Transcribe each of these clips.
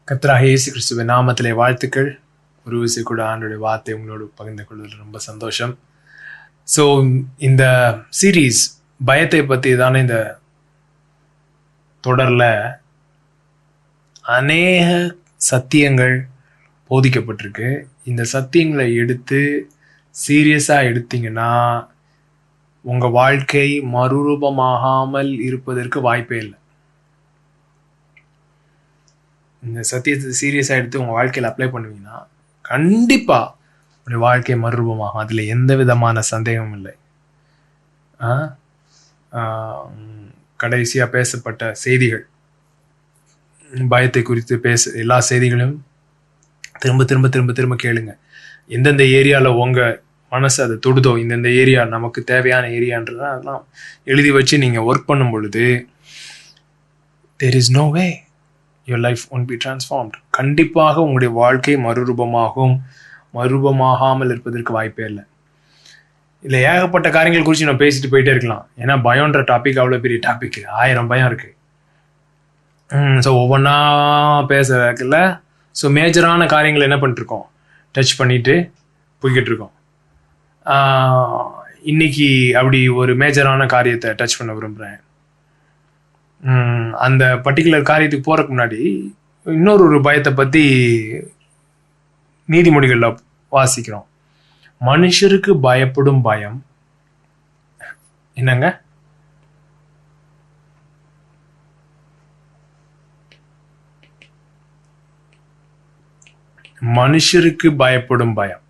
கர்த்தராகிய இயேசு கிறிஸ்துவின் நாமத்திலே வாழ்த்துக்கள். ஒரு விசை கூட ஆண்டோடைய வார்த்தை உங்களோடு பகிர்ந்து கொள்வதில் ரொம்ப சந்தோஷம். ஸோ இந்த சீரீஸ் பயத்தை பற்றி தானே இந்த தொடரில் அநேக சத்தியங்கள் போதிக்கப்பட்டிருக்கு. இந்த சத்தியங்களை எடுத்து சீரியஸாக எடுத்தீங்கன்னா உங்கள் வாழ்க்கை மறுரூபமாகாமல் இருப்பதற்கு வாய்ப்பே இல்லை. இந்த சத்தியத்தை சீரியஸாக எடுத்து உங்கள் வாழ்க்கையில் அப்ளை பண்ணுவீங்கன்னா கண்டிப்பாக உங்களுடைய வாழ்க்கை மறுரூபமாகும். அதில் எந்த விதமான சந்தேகமும் இல்லை. கடைசியாக பேசப்பட்ட செய்திகள், பயத்தை குறித்து எல்லா செய்திகளையும் திரும்ப திரும்ப திரும்ப திரும்ப கேளுங்க. எந்தெந்த ஏரியாவில் உங்கள் மனசு அதை தொடுதோ, இந்தந்த ஏரியா நமக்கு தேவையான ஏரியான்றதான் அதெல்லாம் எழுதி வச்சு நீங்கள் ஒர்க் பண்ணும் பொழுது there is no way your life won't be transformed. கண்டிப்பாக உங்களுடைய வாழ்க்கை மறுரூபமாகாமல் இருப்பதற்கு வாய்ப்பே இல்லை. இல்லை ஏகப்பட்ட காரியங்கள் குறித்து நம்ம பேசிட்டு போயிட்டே இருக்கலாம். ஏன்னா பயம்ன்ற டாபிக் அவ்வளோ பெரிய டாபிக், 1000 பயம் இருக்குது. ஸோ ஒவ்வொன்றா பேசல. ஸோ மேஜரான காரியங்கள் என்ன பண்ணிட்டுருக்கோம், டச் பண்ணிட்டு போய்கிட்டு இருக்கோம். இன்னைக்கு அப்படி ஒரு மேஜரான காரியத்தை டச் பண்ண விரும்புகிறேன். அந்த பர்டிகுலர் காரியத்துக்கு போறதுக்கு முன்னாடி இன்னொரு பயத்தை பத்தி நீதிமொழிகள்ல வாசிக்கிறோம். மனுஷருக்கு பயப்படும் பயம் என்னங்க? மனுஷருக்கு பயப்படும் பயம்,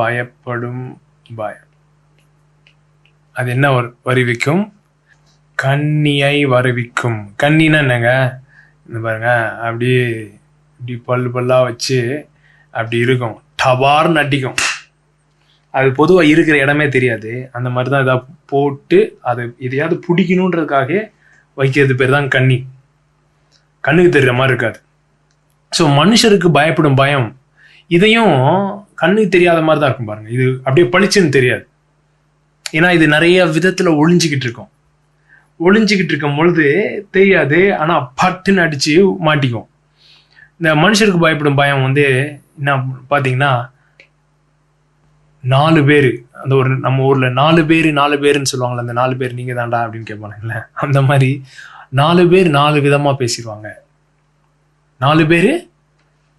பயப்படும் பயம் அது என்ன வருவிக்கும்? கண்ணியை வருவிக்கும். கண்ணின்னா என்னங்க? இந்த பாருங்க, அப்படியே இப்படி பல்லா வச்சு அப்படி இருக்கும், டபார்னு அடிக்கும். அது பொதுவாக இருக்கிற இடமே தெரியாது. அந்த மாதிரி தான் ஏதாவது போட்டு அதை எதையாவது பிடிக்கணுன்றதுக்காக வைக்கிறது பேர் தான் கண்ணி. கண்ணுக்கு தெரிகிற மாதிரி இருக்காது. ஸோ மனுஷருக்கு பயப்படும் பயம், இதையும் கண்ணுக்கு தெரியாத மாதிரி தான் இருக்கும் பாருங்க. இது அப்படியே பளிச்சுன்னு தெரியாது. ஏன்னா இது நிறைய விதத்துல ஒளிஞ்சிக்கிட்டு இருக்கும் பொழுது தெரியாது. ஆனா பட்டுன்னு அடிச்சு மாட்டிக்கும். இந்த மனுஷருக்கு பயப்படும் பயம் என்ன பாத்தீங்கன்னா, 4 பேரு, அந்த ஒரு நம்ம ஊர்ல 4 பேருன்னு சொல்லுவாங்கல்ல, அந்த 4 பேர் நீங்க தாண்டா அப்படின்னு கேட்பாங்கல்ல, அந்த மாதிரி 4 பேர் 4 விதமா பேசிடுவாங்க. 4 பேரு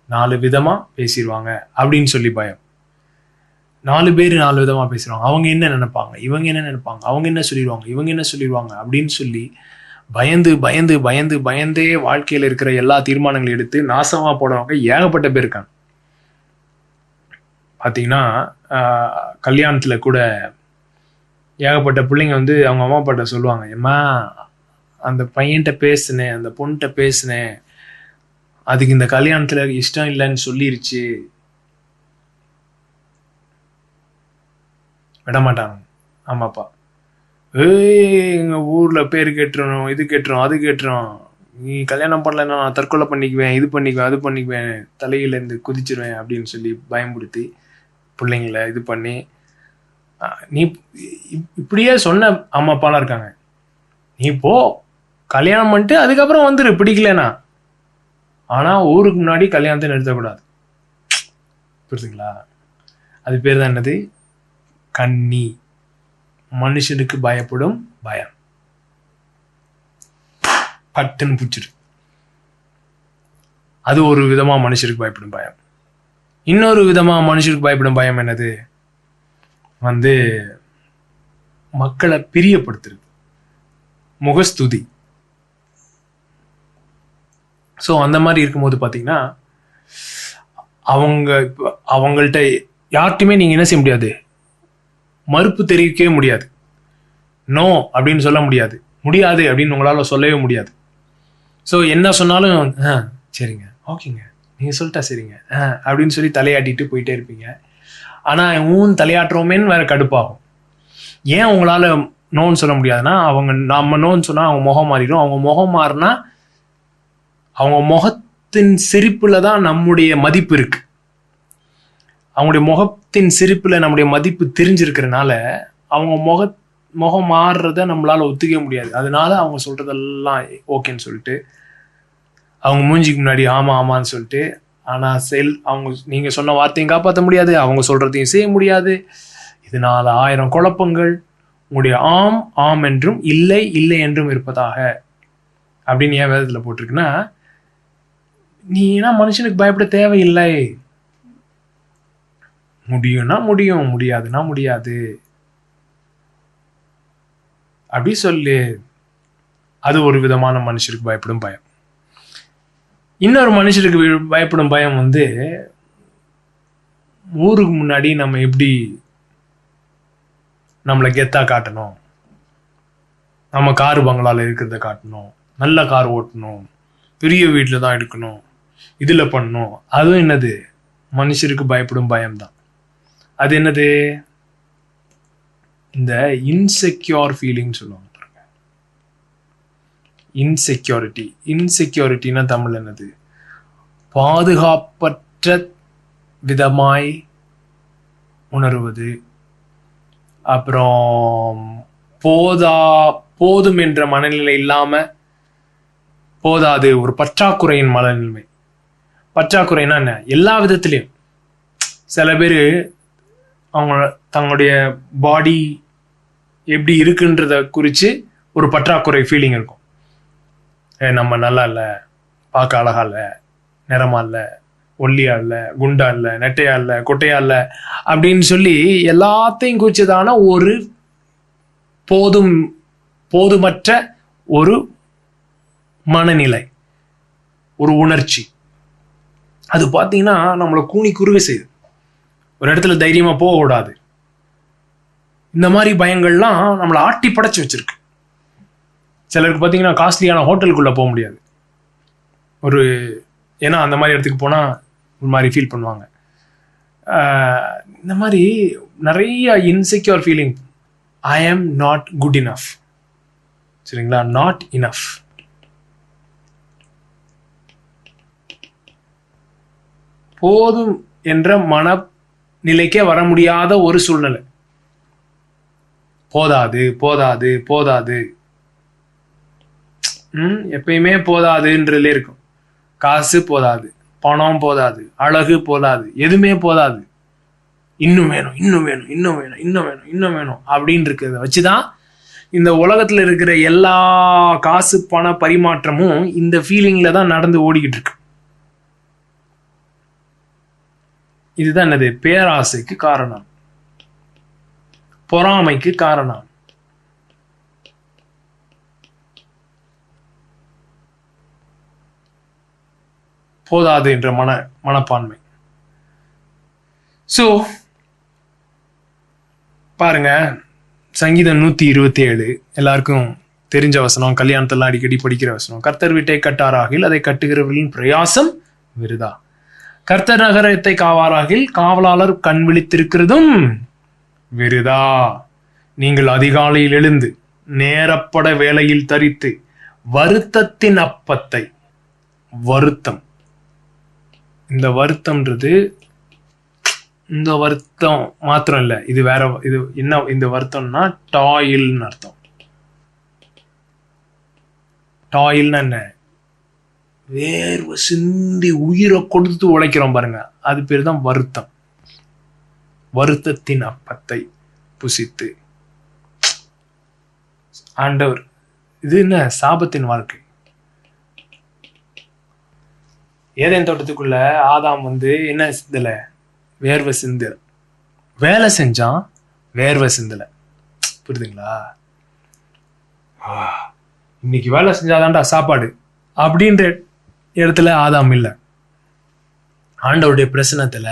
4 விதமா பேசிடுவாங்க அப்படின்னு சொல்லி பயம். 4 பேர் 4 விதமா பேசுறாங்க. அவங்க என்ன நினைப்பாங்க, இவங்க என்ன நினைப்பாங்க, அவங்க என்ன சொல்லிடுவாங்க, இவங்க என்ன சொல்லிடுவாங்க அப்படின்னு சொல்லி பயந்து பயந்து பயந்து பயந்தே வாழ்க்கையில இருக்கிற எல்லா தீர்மானங்களையும் எடுத்து நாசமா போடுறவங்க ஏகப்பட்ட பேர் இருக்காங்க. பாத்தீங்கன்னா கல்யாணத்துல கூட ஏகப்பட்ட பிள்ளைங்க அவங்க அம்மா அப்பாட்ட சொல்லுவாங்க, ஏம்மா அந்த பையன்கிட்ட பேசுனேன், அந்த பொண்ணுகிட்ட பேசுனேன், அதுக்கு இந்த கல்யாணத்துல இஷ்டம் இல்லைன்னு சொல்லிருச்சு. விடமாட்டாங்க ஆமா அப்பா. எங்க ஊர்ல பேர் கேட்டுரும், இது கேட்டுரும், அது கேட்டுரும், நீ கல்யாணம் பண்ணலன்னா நான் தற்கொலை பண்ணிக்குவேன், இது பண்ணிக்குவேன், அது பண்ணிக்குவேன், தலையில இருந்து குதிச்சிருவேன் அப்படின்னு சொல்லி பயம்படுத்தி பிள்ளைங்களை இது பண்ணி, நீ இப்படியே சொன்ன அம்மா அப்பாலாம் இருக்காங்க. நீ போ கல்யாணம் பண்ணிட்டு அதுக்கப்புறம் வந்துரு பிடிக்கலனா. ஆனா ஊருக்கு முன்னாடி கல்யாணத்தை நிறுத்தக்கூடாது. புரியுதுங்களா? அது பேர் தான் என்னது? கண்ணி. மனுஷனுக்கு பயப்படும் பயம், பட்டுன்னு பூச்சிரு. அது ஒரு விதமா மனுஷருக்கு பயப்படும் பயம். இன்னொரு விதமா மனுஷருக்கு பயப்படும் பயம் என்னது? மக்களை பிரியப்படுத்துறது, முகஸ்துதி. ஸோ அந்த மாதிரி இருக்கும்போது பார்த்தீங்கன்னா, அவங்கள்ட்ட யார்கிட்டையுமே நீங்க என்ன செய்ய முடியாது, மறுப்பு தெரிவிக்கவே முடியாது. நோ அப்படின்னு சொல்ல முடியாது அப்படின்னு உங்களால சொல்லவே முடியாது. ஸோ என்ன சொன்னாலும் சரிங்க, ஓகேங்க, நீங்க சொல்லிட்டா சரிங்க அப்படின்னு சொல்லி தலையாட்டிட்டு போயிட்டே இருப்பீங்க. ஆனா தலையாட்டுறோமேன்னு வேற கடுப்பாகும். ஏன் உங்களால நோன்னு சொல்ல முடியாதுன்னா, நம்ம நோன்னு சொன்னா அவங்க முகம் மாறிடும். அவங்க முகம் மாறினா அவங்க முகத்தின் சிரிப்புல தான் நம்முடைய மதிப்பு இருக்கு. அவங்களுடைய முகத்தின் சிரிப்புல நம்முடைய மதிப்பு தெரிஞ்சிருக்கிறதுனால அவங்க முகம் மாறுறத நம்மளால ஒத்துக்க முடியாது. அதனால அவங்க சொல்றதெல்லாம் ஓகேன்னு சொல்லிட்டு அவங்க மூஞ்சிக்கு முன்னாடி ஆமா ஆமான்னு சொல்லிட்டு, ஆனா அவங்க நீங்க சொன்ன வார்த்தையும் காப்பாற்ற முடியாது, அவங்க சொல்றதையும் செய்ய முடியாது. இதனால 1000 குழப்பங்கள். உங்களுடைய ஆம் ஆம் என்றும் இல்லை இல்லை என்றும் இருப்பதாக அப்படின்னு ஏன் வேதத்துல போட்டிருக்குன்னா, நீ ஏன்னா மனுஷனுக்கு பயப்பட தேவையில்லை. முடியும்னா முடியும், முடியாதுன்னா முடியாது அப்படி சொல்லு. அது ஒரு விதமான மனுஷருக்கு பயப்படும் பயம். இன்னொரு மனுஷருக்கு பயப்படும் பயம் ஊருக்கு முன்னாடி நம்ம எப்படி நம்மளை கெத்தா காட்டணும், நம்ம காரு பங்களால இருக்கிறத காட்டணும், நல்ல கார் ஓட்டணும், பெரிய வீட்டில் தான் எடுக்கணும், இதுல பண்ணணும். அதுவும் என்னது? மனுஷருக்கு பயப்படும் பயம்தான். அது என்னது? இந்த இன்செக்யூர் ஃபீலிங் சொல்லுவாங்க. இன்செக்யூரிட்டினா தமிழ் என்னது? பாதுகாப்பற்ற விதமாய் உணர்வது. அப்புறம் போதும் என்ற மனநிலை இல்லாம, போதாது ஒரு பற்றாக்குறையின் மனநிலைமை. பற்றாக்குறைனா என்ன? எல்லா விதத்திலையும். சில பேர் அவங்க தங்களுடைய பாடி எப்படி இருக்குன்றத குறித்து ஒரு பற்றாக்குறை ஃபீலிங் இருக்கும். நம்ம நல்லா இல்லை, பார்க்க அழகா இல்லை, நிறமா இல்லை, ஒல்லியா இல்லை, குண்டா இல்லை, நெட்டையா இல்லை, கொட்டையா இல்லை அப்படின்னு சொல்லி எல்லாத்தையும் குறிச்சதான ஒரு போதுமற்ற ஒரு மனநிலை, ஒரு உணர்ச்சி. அது பார்த்தீங்கன்னா நம்மளை கூனி குறுக செய்யுது. ஒரு இடத்துல தைரியமா போகக்கூடாது. இந்த மாதிரி பயங்கள்லாம் நம்மளை ஆட்டி படைச்சு வச்சிருக்கு. சிலருக்கு பார்த்தீங்கன்னா காஸ்ட்லியான ஹோட்டலுக்குள்ள போக முடியாது. ஏன்னா அந்த மாதிரி இடத்துக்கு போனா ஒரு மாதிரி ஃபீல் பண்ணுவாங்க. இந்த மாதிரி நிறைய insecure feeling. I am not good enough. சரிங்களா? Not enough. போதும் என்ற மனநிலைக்கே வர முடியாத ஒரு சூழ்நிலை. போதாது போதாது போதாது, எப்பயுமே போதாதுன்றதுல இருக்கும். காசு போதாது, பணம் போதாது, அழகு போதாது, எதுவுமே போதாது. இன்னும் வேணும், இன்னும் வேணும், இன்னும் வேணும், இன்னும் வேணும், இன்னும் வேணும் அப்படின்னு இருக்கிறத வச்சுதான் இந்த உலகத்துல இருக்கிற எல்லா காசு பண பரிமாற்றமும் இந்த ஃபீலிங்ல தான் நடந்து ஓடிக்கிட்டு இருக்கு. இதுதான் என்னது? பேராசைக்கு காரணம், பொறாமைக்கு காரணம். போதாது என்ற மனப்பான்மை. சோ பாருங்க, சங்கீதம் 127 எல்லாருக்கும் தெரிஞ்ச வசனம், கல்யாணத்தெல்லாம் அடிக்கடி படிக்கிற வசனம். கர்த்தர் வீட்டை கட்டாராகில் அதை கட்டுகிறவர்களின் பிரயாசம் விருதா. கர்த்தர் நகரத்தை காவாராகில் காவலாளர் கண் விழித்திருக்கிறதும் விருதா. நீங்கள் அதிகாலையில் எழுந்து நேரப்பட வேலையில் தரித்து வருத்தத்தின் அப்பத்தை, வருத்தம், இந்த வருத்தம்ன்றது இந்த வருத்தம் மாத்திரம் இல்லை, இது வேற. இது என்ன? இந்த வருத்தம்னா டாயில்னு அர்த்தம். டாயில்னா என்ன? வேர்வை சிந்தி உயிரை கொடுத்து உழைக்கிறோம் பாருங்க, அது பேர் தான் வருத்தம். வருத்தத்தின் அப்பத்தை புசித்து. ஆண்டவர், இது என்ன? சாபத்தின் வாழ்க்கை. ஏதேன் தோட்டத்துக்குள்ள ஆதாம் என்ன சிந்தல? வேர்வை சிந்தல. வேலை செஞ்சான், வேர்வை சிந்தல. புரியுதுங்களா? இன்னைக்கு வேலை செஞ்சாதான்டா சாப்பாடு அப்படின்ற இடத்துல ஆதாம் இல்லை. ஆண்டவருடைய பிரசனத்துல,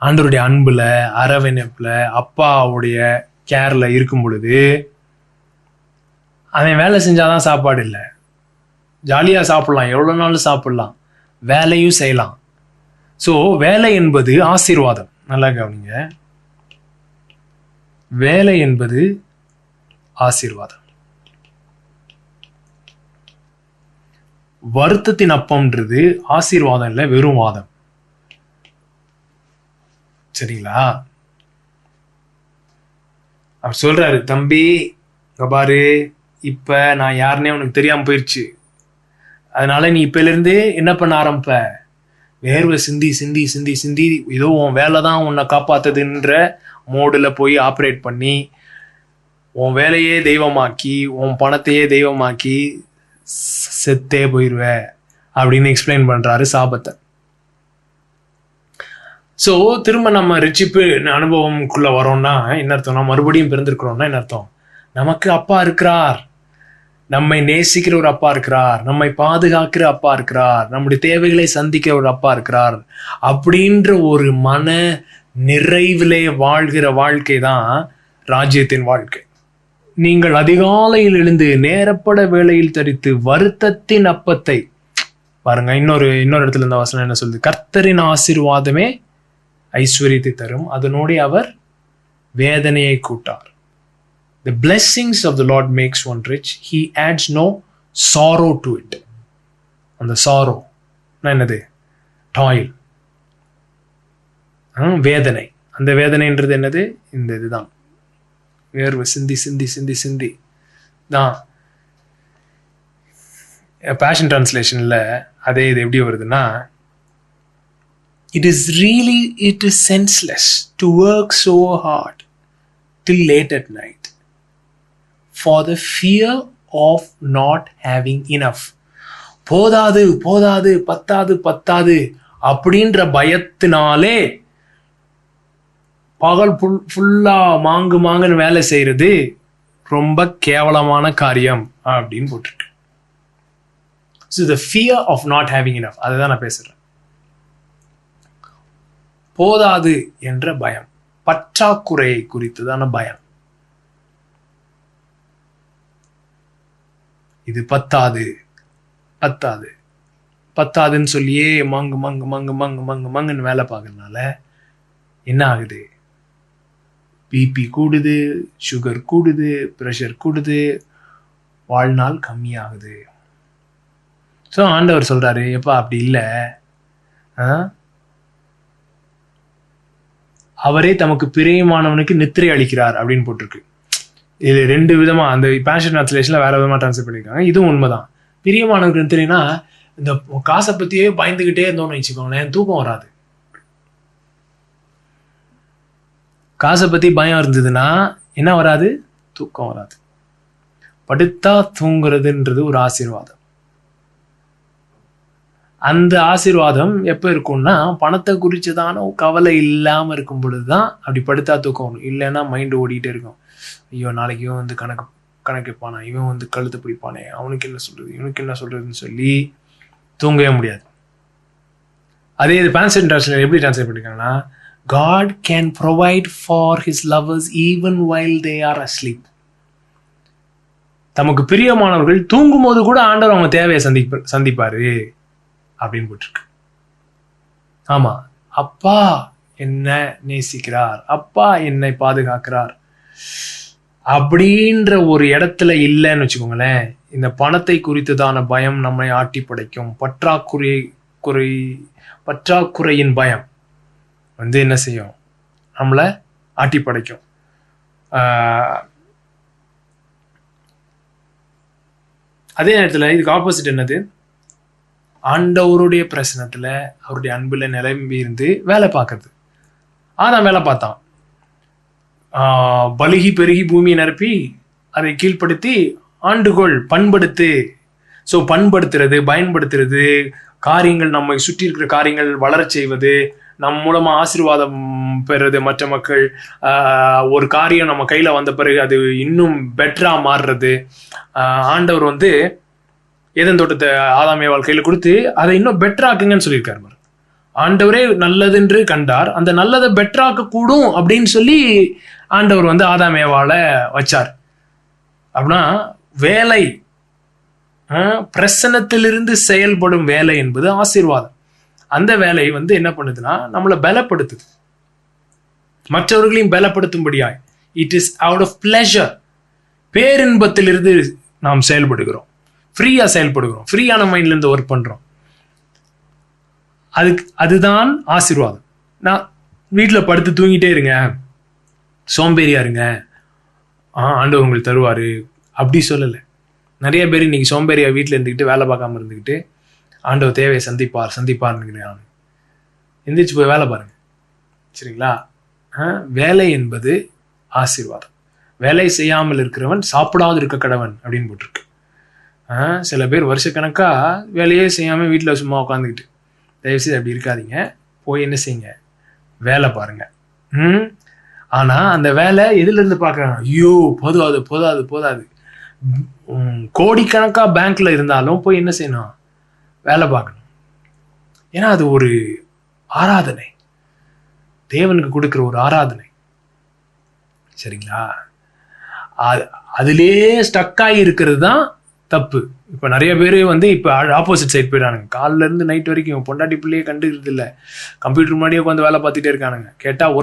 ஆண்டவருடைய அன்புல, அரவணைப்புல, அப்பாவுடைய கேர்ல இருக்கும் பொழுது அவன் வேலை செஞ்சாதான் சாப்பாடு இல்லை. ஜாலியா சாப்பிடலாம், எவ்வளவு நாளும் சாப்பிடலாம், வேலையும் செய்யலாம். ஸோ வேலை என்பது ஆசீர்வாதம். நல்லா கவனிங்க, வேலை என்பது ஆசீர்வாதம். வருத்தத்தின் அப்பம்ன்றது ஆசீர்வாதம் இல்லை, வெறும் வாதம். சரிங்களா? அவர் சொல்றாரு, தம்பி பாரு, இப்ப நான் யாருன்னே உனக்கு தெரியாம போயிடுச்சு. அதனால நீ இப்போலேருந்து என்ன பண்ண ஆரம்பிப்ப, வேர்வை சிந்தி சிந்தி சிந்தி சிந்தி ஏதோ உன் வேலை தான் உன்னை காப்பாத்துதுன்ற மோடில் போய் ஆப்ரேட் பண்ணி உன் வேலையே தெய்வமாக்கி உன் பணத்தையே தெய்வமாக்கி செத்தே போயிடுவ அப்படின்னு எக்ஸ்பிளைன் பண்றாரு சாபத்தை. ஸோ திரும்ப நம்ம ரிச்சிப்பு அனுபவம்குள்ள வரோம்னா என்ன அர்த்தம்னா, மறுபடியும் பிறந்திருக்கிறோம்னா என்ன அர்த்தம், நமக்கு அப்பா இருக்கிறார், நம்மை நேசிக்கிற ஒரு அப்பா இருக்கிறார், நம்மை பாதுகாக்கிற அப்பா இருக்கிறார், நம்முடைய தேவைகளை சந்திக்கிற ஒரு அப்பா இருக்கிறார் அப்படின்ற ஒரு மன நிறைவிலே வாழ்கிற வாழ்க்கை தான் ராஜ்யத்தின் வாழ்க்கை. நீங்கள் அதிகாலையில் எழுந்து நேரப்பட வேளையில் தரித்து வருத்தத்தின் அப்பத்தை பாருங்க. இன்னொரு இடத்துல இந்த வசனம் என்ன சொல்லுது, கர்த்தரின் ஆசீர்வாதமே ஐஸ்வர்யத்தை தரும், அதனோடு அவர் வேதனையை கூட்டார். The blessings of the Lord makes one rich, he adds no sorrow to it. அந்த sorrow என்னது, டாயில், வேதனை. அந்த வேதனைன்றது என்னது, இந்த இதுதான் வேர்வை சிந்தி சிந்தி சிந்தி சிந்தி தான். பேஷன் டிரான்ஸ்லேஷன்ல அதே இது எப்படி வருதுன்னா, it is senseless to work so hard till late at night for the fear of not having enough. போதாது போதாது பத்தாது பத்தாது அப்படின்ற பயத்தினாலே பகல் ஃபுல்லா மாங்குன்னு வேலை செய்யறது ரொம்ப கேவலமான காரியம் அப்படின்னு போட்டிருக்கு. So the fear of not having enough, அதுதான் நான் பேசுறேன். போதாது என்ற பயம், பற்றாக்குறையை குறித்துதான பயம். இது பத்தாது பத்தாது பத்தாதுன்னு சொல்லியே மங்கு மங்கு மங்கு மங்கு மங்கு மங்குன்னு வேலை பார்க்கறதுனால என்ன ஆகுது, பிபி கூடுது, சுகர் கூடுது, ப்ரெஷர் கூடுது, வாழ்நாள் கம்மியாகுது. ஸோ ஆண்டவர் சொல்றாரு, எப்பா அப்படி இல்லை, அவரே தமக்கு பிரியமானவனுக்கு நித்திரை அளிக்கிறார் அப்படின்னு போட்டிருக்கு. இது ரெண்டு விதமா, அந்த பேஷன் டிரான்ஸ்லேஷன்ல வேற விதமா டிரான்ஸ்லேட் பண்ணியிருக்காங்க. இதுவும் உண்மைதான். பிரியமானவனுக்கு நித்திரைனா, இந்த காசை பத்தியே பயந்துகிட்டே இருந்தோம்னு வச்சுக்கோங்களேன், தூக்கம் வராது. காசை பத்தி பயம் இருந்ததுன்னா என்ன வராது, தூக்கம் வராது. படுத்தா தூங்குறதுன்றது ஒரு ஆசீர்வாதம். அந்த ஆசீர்வாதம் எப்போ இருக்கும்னா, பணத்தை குறிச்சுதான கவலை இல்லாமல் இருக்கும் பொழுதுதான் அப்படி படுத்தா தூக்கம் வரும். இல்லைன்னா மைண்டு ஓடிட்டே இருக்கும். ஐயோ நாளைக்கு இவன் வந்து கணக்குப்பானா, இவன் வந்து கழுத்து பிடிப்பானே, அவனுக்கு என்ன சொல்றது, இவனுக்கு என்ன சொல்றதுன்னு சொல்லி தூங்கவே முடியாது. அதே இது பேன்சன் டிரான்ஸ்லேஷன் எப்படி translate பண்ணிருக்காங்கன்னா, God can provide for his lovers even while they are asleep. தமக்கு பிரியமானவர்கள் தூங்கும் போது கூட ஆண்டவர் அவங்க தேவையை சந்திப்பாரு அப்படின்னு போட்டிருக்கு. ஆமா, அப்பா என்ன நேசிக்கிறார், அப்பா என்னை பாதுகாக்கிறார் அப்படின்ற ஒரு இடத்துல இல்லைன்னு வச்சுக்கோங்களேன், இந்த பணத்தை குறித்துதான பயம் நம்மை ஆட்டி படைக்கும். பற்றாக்குறையின் பயம் வந்து என்ன செய்யும், நம்மளை ஆட்டி படைக்கும். அதே நேரத்தில் இதுக்கு ஆப்போசிட் என்னது, ஆண்டவருடைய பிரசனத்துல அவருடைய அன்புல நிரம்பி இருந்து வேலை பார்க்கறது. ஆதான் வேலை பார்த்தான், பலுகி பெருகி பூமியை நிரப்பி அதை கீழ்ப்படுத்தி ஆண்டுகோள் பண்படுத்து. ஸோ பண்படுத்துறது, பயன்படுத்துறது, காரியங்கள் நம்மை சுற்றி இருக்கிற காரியங்கள் வளரச் செய்வது, நம் மூலமா ஆசீர்வாதம் பெறுறது, மற்ற மக்கள் ஒரு காரியம் நம்ம கையில வந்த பிறகு அது இன்னும் பெட்டரா மாறுறது. ஆண்டவர் வந்து ஏதேன் தோட்டத்தை ஆதாம் ஏவாள் கையில கொடுத்து அதை இன்னும் பெட்டராக்குங்கன்னு சொல்லியிருக்காரு. ஆண்டவரே நல்லதென்று கண்டார், அந்த நல்லதை பெட்டராக்க கூடும் அப்படின்னு சொல்லி ஆண்டவர் வந்து ஆதாம் ஏவாளை வச்சார். அப்படின்னா வேலை, பிரசன்னத்திலிருந்து செயல்படும் வேலை என்பது ஆசீர்வாதம். அந்த வேலை வந்து என்ன பண்ணுதுன்னா நம்மளை பலப்படுத்துது, மற்றவர்களையும் பலப்படுத்தும்படியாய். It is out of pleasure, பேரின்பத்திலிருந்து நாம் செயல்படுகிறோம், ஃப்ரீயா செயல்படுகிறோம், ஃப்ரீயான மைண்ட்ல இருந்து ஒர்க் பண்றோம். அதுதான் ஆசீர்வாதம். நான் வீட்டில் படுத்து தூங்கிட்டே இருங்க, சோம்பேறியா இருங்க, ஆண்டவர் உங்களுக்கு தருவாரு அப்படி சொல்லலை. நிறைய பேர் இன்னைக்கு சோம்பேறியா வீட்டில் இருந்துக்கிட்டு வேலை பார்க்காம இருந்துக்கிட்டு ஆண்டவர் தேவையை சந்திப்பார்னு எந்திரிச்சு போய் வேலை பாருங்க. சரிங்களா? வேலை என்பது ஆசீர்வாதம். வேலை செய்யாமல் இருக்கிறவன் சாப்பிடாது இருக்க கடவன் அப்படின்னு போட்டிருக்கு. சில பேர் வருஷக்கணக்கா வேலையே செய்யாமல் வீட்டில் சும்மா உட்காந்துக்கிட்டு, தயவுசெய்து அப்படி இருக்காதீங்க. போய் என்ன செய்யுங்க, வேலை பாருங்க. ஆனால் அந்த வேலை எதுலேருந்து பார்க்குறாங்க, ஐயோ போதாது கோடிக்கணக்காக பேங்க்ல இருந்தாலும் போய் என்ன செய்யணும், வேலை பார்க்கணும். ஏன்னா அது ஒரு ஆராதனை, தேவனுக்கு கொடுக்குற ஒரு ஆராதனை. சரிங்களா? அதிலே ஸ்டக்காகி இருக்கிறது தான் தப்பு. இப்போ நிறைய பேர் இப்போ ஆப்போசிட் சைட் போயிடானுங்க. காலில இருந்து நைட் வரைக்கும் பொண்டாட்டி பிள்ளையே கண்டுக்கிறது இல்லை, கம்ப்யூட்டர் முன்னாடியே உட்காந்து வேலை பார்த்துட்டே இருக்கானுங்க. கேட்டால்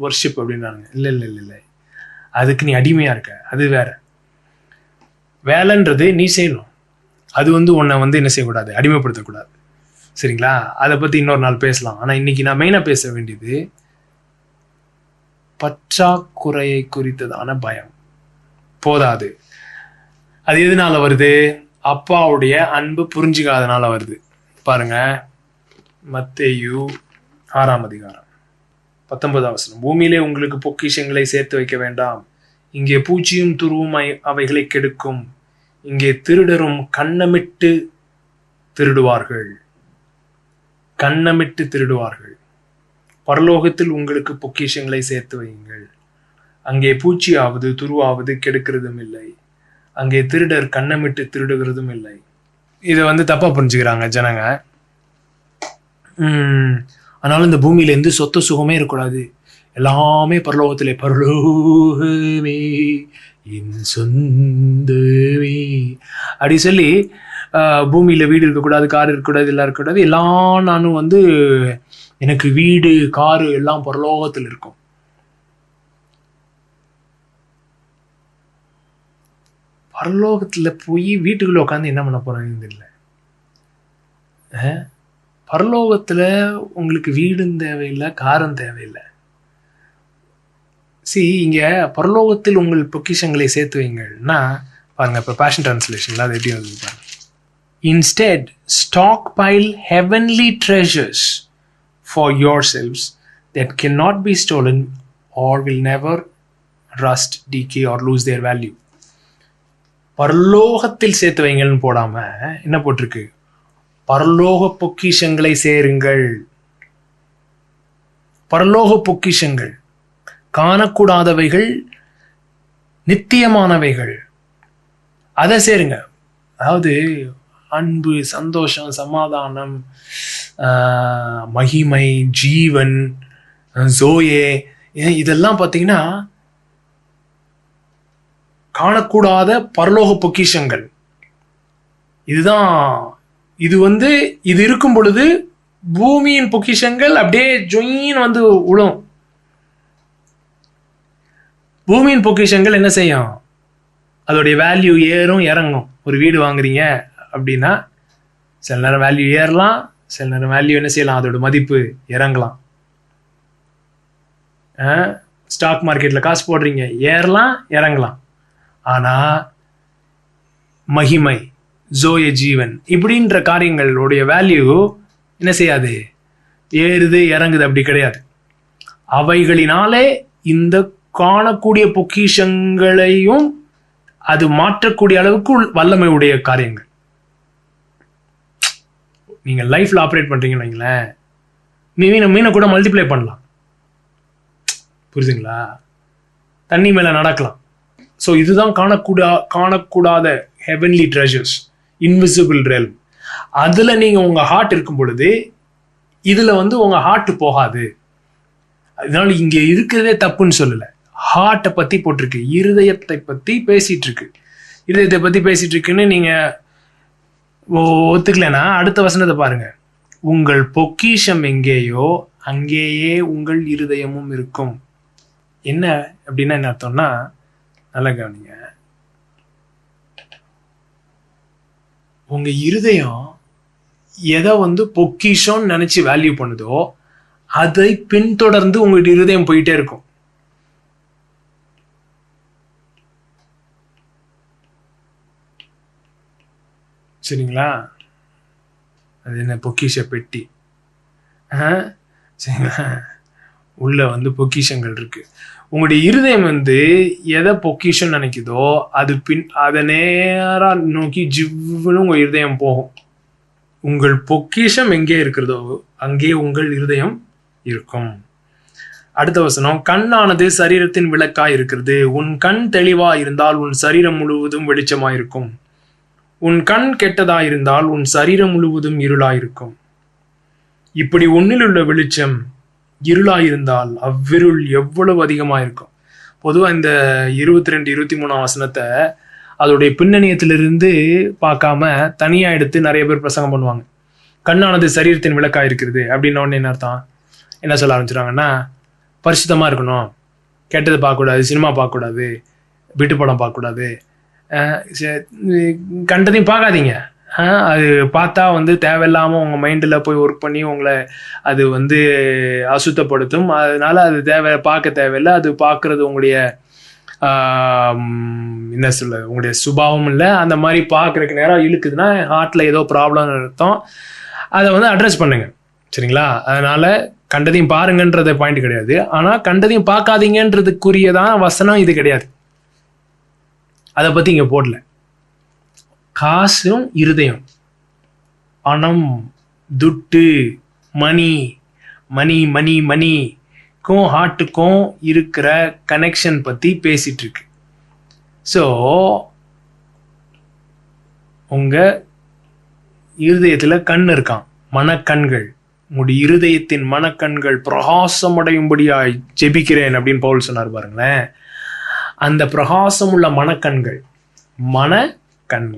ஒர்ஷிப் அப்படின்னானுங்க. இல்லை, அதுக்கு நீ அடிமையாக இருக்க, அது வேற. வேலைன்றது நீ செய்யணும், அது உன்னை என்ன செய்யக்கூடாது, அடிமைப்படுத்தக்கூடாது. சரிங்களா? அதை பற்றி இன்னொரு நாள் பேசலாம். ஆனால் இன்னைக்கு நான் மெயினாக பேச வேண்டியது பற்றாக்குறையை குறித்ததான பயம். போதாது. அது எதனால வருது? அப்பாவுடைய அன்பு புரிஞ்சுக்காதனால வருது. பாருங்க, மத்தேயு 6:19. பூமியிலே உங்களுக்கு பொக்கிஷங்களை சேர்த்து வைக்க வேண்டாம், இங்கே பூச்சியும் துருவும் அவைகளை கெடுக்கும், இங்கே திருடரும் கண்ணமிட்டு திருடுவார்கள். பரலோகத்தில் உங்களுக்கு பொக்கிஷங்களை சேர்த்து வையுங்கள், அங்கே பூச்சியாவது துருவாவது கெடுக்கிறதும் இல்லை, அங்கே திருடர் கண்ணமிட்டு திருடுகிறதும் இல்லை. இதை தப்பா புரிஞ்சுக்கிறாங்க ஜனங்க. ஆனாலும் இந்த பூமியில இருந்து சொத்து சுகமே இருக்கக்கூடாது, எல்லாமே பரலோகத்திலே, பரலோகமே என் சொந்தமே அப்படி சொல்லி பூமியில வீடு இருக்கக்கூடாது, கார் இருக்கக்கூடாது, எல்லாம் இருக்கக்கூடாது. எல்லாம் நானும் எனக்கு வீடு காரு எல்லாம் பரலோகத்தில் இருக்கும். பரலோகத்துல போய் வீட்டுக்குள்ள உட்காந்து என்ன பண்ண போறாங்கன்னு தெரியல. பரலோகத்துல உங்களுக்கு வீடும் தேவையில்லை, காரும் தேவையில்லை. இங்க பரலோகத்தில் உங்கள் பொக்கிஷங்களை சேர்த்து வைங்கள்னா பாருங்க, இப்ப பேஷன் டிரான்ஸ்லேஷன்ல அது எப்படி வந்து பாருங்க. Instead, stockpile heavenly treasures for yourselves that cannot be stolen or will never rust, decay or lose their value. பரலோகத்தில் சேர்த்து வைங்கள்னு போடாம என்ன போட்டிருக்கு, பரலோக பொக்கிஷங்களை சேருங்கள். பரலோக பொக்கிஷங்கள் காணக்கூடாதவைகள், நித்தியமானவைகள், அதை சேருங்க. அதாவது அன்பு, சந்தோஷம், சமாதானம், மகிமை, ஜீவன், ஜோயே, இதெல்லாம் பார்த்தீங்கன்னா காணக்கூடாத பரலோக பொக்கிஷங்கள். இதுதான் இது இருக்கும் பொழுது பூமியின் பொக்கிஷங்கள் அப்படியே ஜொயின்னு உழும். பூமியின் பொக்கிஷங்கள் என்ன செய்யும், அதோடைய வேல்யூ ஏறும் இறங்கும். ஒரு வீடு வாங்குறீங்க அப்படின்னா சில நேரம் வேல்யூ ஏறலாம், சில நேரம் வேல்யூ என்ன செய்யலாம், அதோட மதிப்பு இறங்கலாம். ஸ்டாக் மார்க்கெட்ல காசு போடுறீங்க, ஏறலாம் இறங்கலாம். ஆனா மகிமை, ஜோய, ஜீவன் இப்படின்ற காரியங்களுடைய வேல்யூ என்ன செய்யாது, ஏறுது இறங்குது, அப்படி கிடையாது. அவைகளினாலே இந்த காணக்கூடிய பொக்கிஷங்களையும் அது மாற்றக்கூடிய அளவுக்கு வல்லமை உடைய காரியங்கள். நீங்க லைஃப்ல ஆப்ரேட் பண்றீங்கன்னு வைங்களேன், மீனை கூட மல்டிப்ளை பண்ணலாம். புரியுதுங்களா? தண்ணி மேல நடக்கலாம். ஸோ இதுதான் காணக்கூடாத ஹெவன்லி ட்ரெஷர்ஸ், இன்விசிபிள் ரெல்ம். அதுல நீங்க உங்க ஹார்ட் இருக்கும் பொழுது இதுல உங்க ஹார்ட் போகாது. அதனால இங்க இருக்கிறதே தப்புன்னு சொல்லல, ஹார்ட்டை பத்தி போட்டிருக்கு, இருதயத்தை பத்தி பேசிட்டு இருக்கு. இருதயத்தை பத்தி பேசிட்டு இருக்குன்னு நீங்க ஒத்துக்கலன்னா அடுத்த வசனத்தை பாருங்க. உங்கள் பொக்கிஷம் எங்கேயோ அங்கேயே உங்கள் இருதயமும் இருக்கும். என்ன அப்படின்னா என்ன அர்த்தம்னா, நல்லா கவனிங்க, உங்க இருதயம் எதை பொக்கிஷம் நினைச்சு வேல்யூ பண்ணுதோ அதை பின்தொடர்ந்து உங்களுடைய இருதயம் போயிட்டே இருக்கும். சரிங்களா? அது என்ன பொக்கிஷ பெட்டி. சரிங்களா? உள்ள வந்து பொக்கிஷங்கள் இருக்கு. உங்களுடைய இருதயம் வந்து எதை பொக்கிஷம் நினைக்குதோ அதை நேரா நோக்கி ஜிவ்னு உங்க இருதயம் போகும். உங்கள் பொக்கிஷம் எங்கே இருக்கிறதோ அங்கே உங்கள் இருதயம் இருக்கும். அடுத்த வசனம், கண்ணானது சரீரத்தின் விளக்காய் இருக்கிறது. உன் கண் தெளிவா இருந்தால் உன் சரீரம் முழுவதும் வெளிச்சமாயிருக்கும். உன் கண் கெட்டதாயிருந்தால் உன் சரீரம் முழுவதும் இருளாயிருக்கும். இப்படி ஒன்னில் உள்ள வெளிச்சம் இருளாயிருந்தால் அவ்விருள் எவ்வளவு அதிகமாயிருக்கும். பொதுவாக இந்த 22, 23 வசனத்தை அதோடைய பின்னணியத்திலிருந்து பார்க்காம தனியா எடுத்து நிறைய பேர் பிரசங்கம் பண்ணுவாங்க. கண்ணானது சரீரத்தின் விளக்காய் இருக்கிறது அப்படின்ன உடனே என்ன அர்த்தம்? என்ன சொல்ல ஆரம்பிச்சிடுறாங்கன்னா, பரிசுத்தமா இருக்கணும், கெட்டதை பார்க்கக்கூடாது, சினிமா பார்க்கக்கூடாது, வீட்டு படம் பார்க்கக்கூடாது, கண்டதையும் பார்க்காதீங்க. அது பார்த்தா வந்து தேவையில்லாமல் உங்கள் மைண்டில் போய் ஒர்க் பண்ணி உங்களை அது வந்து அசுத்தப்படுத்தும். அதனால அது பார்க்க தேவையில்லை. அது பார்க்குறது உங்களுடைய என்ன சொல்ல, உங்களுடைய சுபாவம் இல்லை. அந்த மாதிரி பார்க்குறதுக்கு நேரம் இழுக்குதுன்னா ஹார்ட்டில் ஏதோ ப்ராப்ளம் அர்த்தம். அதை வந்து அட்ரஸ் பண்ணுங்க. சரிங்களா? அதனால கண்டதையும் பாருங்கன்றத பாயிண்ட் கிடையாது. ஆனால் கண்டதையும் பார்க்காதீங்கன்றதுக்குரியதான் வசனம் இது கிடையாது. அதை பற்றி இங்கே போடல. காசும் இருதயம், பணம், துட்டு, மணி மணி மணி மணிக்கும் ஹார்ட்டுக்கும் இருக்கிற கனெக்ஷன் பற்றி பேசிட்டு இருக்கு. ஸோ உங்கள் இருதயத்தில் கண் இருக்கான், மனக்கண்கள். உங்களுடைய இருதயத்தின் மனக்கண்கள் பிரகாசமடையும்படியாய் ஜெபிக்கிறேன் அப்படின்னு பவுல் சொன்னார் பாருங்களேன். அந்த பிரகாசம் உள்ள மனக்கண்கள், மனக்கண்